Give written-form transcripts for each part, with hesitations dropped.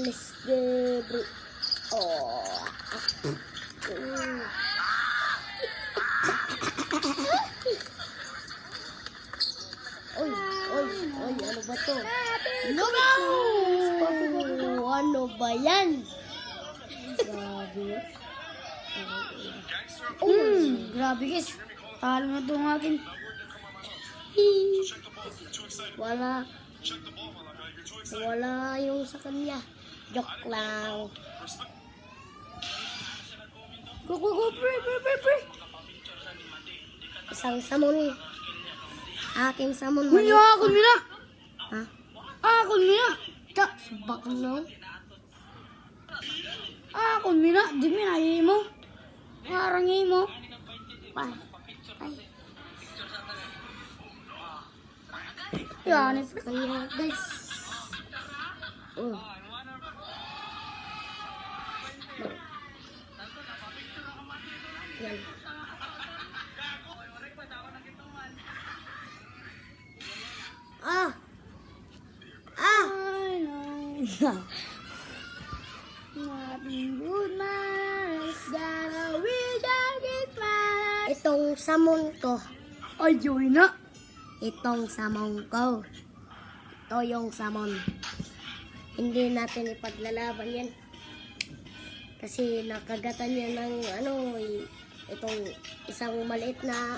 let's go, bro. Oh. Oy, ano ba to? Look out! Ano ba yan? Grabe. Grabe guys. Talo na itong akin. Wala yung sa kanya. Joke lang. Go, pre. Isang samon. Aking samon. Uy, akon mo na. Ha? Akon mo na. Subak no? Akon mo na. Di mo na mo. Parang mo. Ay. Yan, pre. Kaya guys. Yan. I know. Nothing good matters than a without his smile. Itong samon ko. Ayun na. Itong samon ko. Ito yung samon. Hindi natin ipaglalaban yan. Kasi nakagatan niya ng itong isang maliit na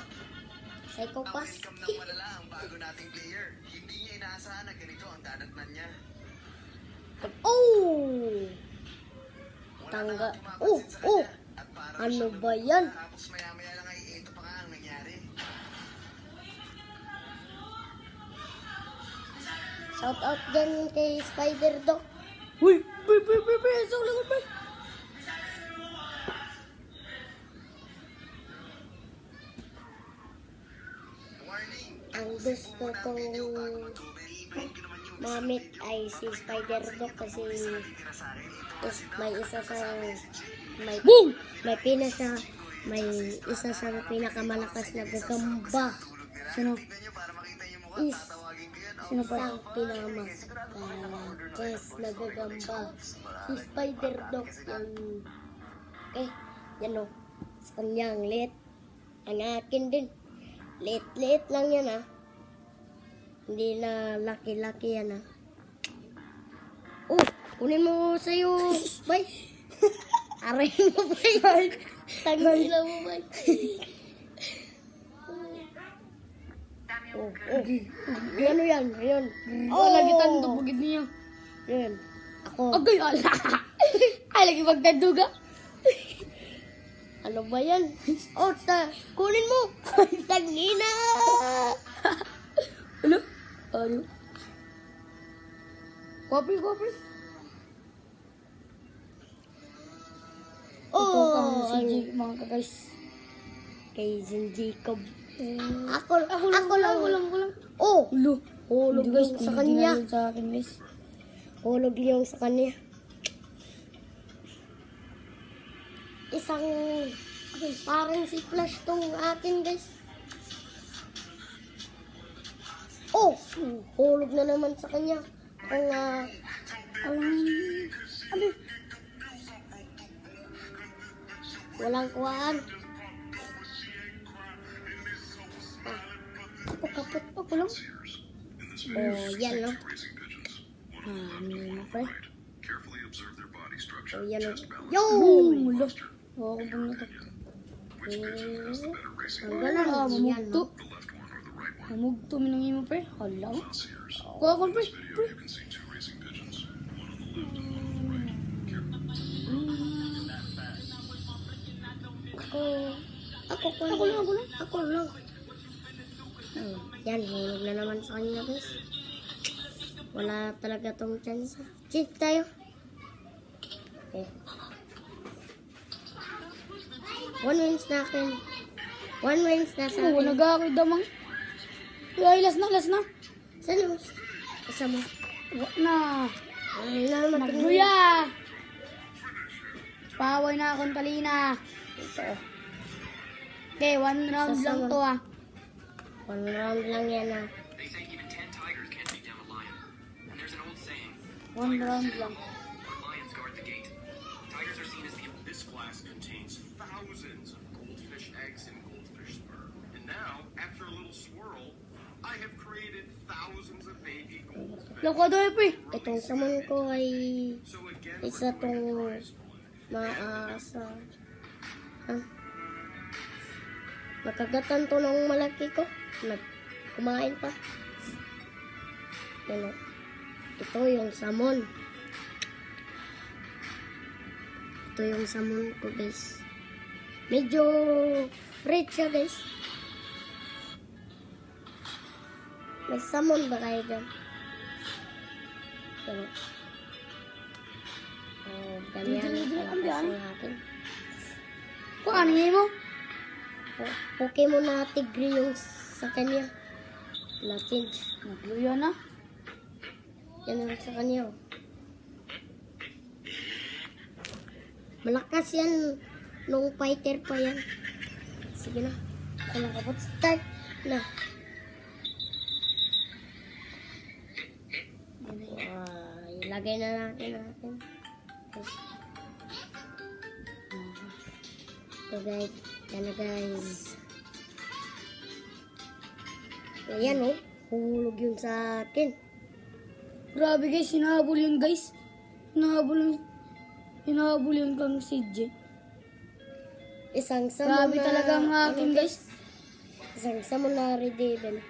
psychopath. Ng malala ang bago nating player. Hindi niya inaasahan na ganito ang dadatnan niya. Oh! Tangga. Oh! Ano ba yan? Tapos maya-maya lang ay ito pa nga ang nangyari. Shout out dyan kay Spider Dog. Uy, pre. Isang lagot, pre. Warning! Ang gusto kong mamit ay si Spider Dog kasi may isa siyang may isa siyang pinakamalakas na gagamba. Sino? Sino pa? Isang pinakamalakas na gagamba. Si Spider Dog yung yan o. Sa kanyang lit. Ang akin din. Lit lang yan Hindi na laki-laki yan kunin mo sa'yo, bay. Aray mo, bay. Tagila mo, bay. Ano yan? Ayun. Lagi tanda bugid niya. Yan. Ako. Agay, ala. Ay, lagi magdanduga. Ano ba yan? Kunin mo. Tagina. Ano? Kopri. Ito kang si mga guys. Kay Zen Jacob. Ako lang. Hulog guys, yung sa kanya. Sa akin guys. Hulog yung sa kanya. Isang parang si Flash tong akin guys. Hulog na naman sa kanya. Walang kuhaan. Kapot ako lang. Yan no. Ano na pre? Yan no. Yo! Mulo. Oo, ako bang natot. Ang galang. Yan no. Mamugto minangi mo pre. Hala. Kuha ko pre. Ako lang. Yan, hulog na naman sa kanya guys. Wala talaga tong chance. Cheat tayo. Okay. 1 wins na akin. 1 wins na sa Oo, akin. nag-aakoy damang. Ay, last na. Saan mo? Kasama. Wala na. Namatay. Nagluya. Paway na akong talina. Ito. Okay, 1 round lang to 1 round lang yan They say even 10 tigers can't take down a lion. And there's an old saying, 1 round lang. but contains thousands of goldfish eggs and goldfish sperm. And now, after a little swirl, I have created thousands of baby goldfish. Loko daw pre. Itong samon ko ay So again, isa we're doing tong prize one. maasa. Ha? Makagatan to ng malaki ko. Kumain pa. Ano? Ito yung samon. Ito yung samon ko, guys. Medyo rich siya, guys. May samon ba kayo dyan? Ano? Oh, ganyan. Dito, Palakas yung akin. Kung ano yun mo? Oh, Pokemon na tigre yung sa kanya. Na-change. Nagluyo na. Yan ang sa kanya. Oh. Malakas yan nung fighter pa yan. Sige na. Kailang kapot. Start na. Ilagay na natin. So guys, yan na guys. Ayan oh, humulog yun sa akin. Grabe guys, hinahabol yun guys. Hinahabol yun kang CJ. Isang samon Grabe talaga ang akin guys. Isang samon na Redevil.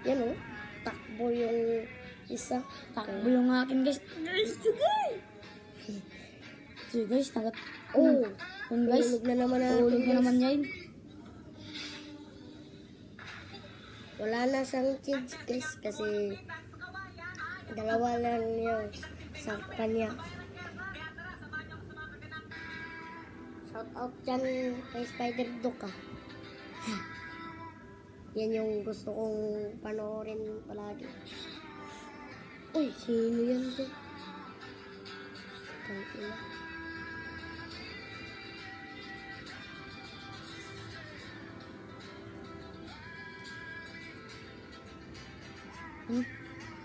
Yan oh, takbo yung isa. Takbo yung akin guys. So guys, Oh, yun guys. hulog na naman natin. Hulog na guys. naman yan. Wala na siyang change guys kasi dalawa lang yung sa kanya. Shout out dyan kay Spider Duck ah. Yan yung gusto kong panoorin palagi. Uy, sino yan dyan? Tangina.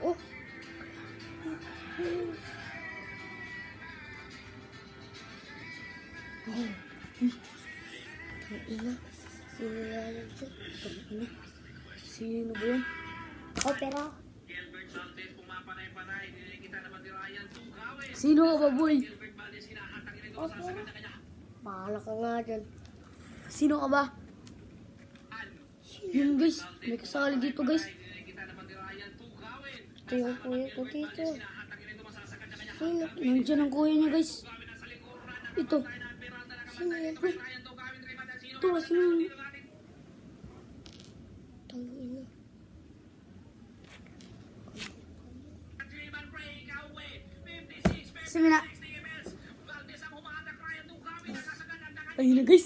Oh. Tangina. Sino yan dyan? Tangina. Sino ba yun? Oh, pero Sino ka ba boy? oh, pero bahala ka nga dyan. Sino ka ba? Yun guys, may kasali dito guys. Ito yung kuya ko dito. Sino? Nandiyan ang kuya niya guys. Ito. Sino yan? Ito, sino yun? Tangina. Sino na? Ayun na guys.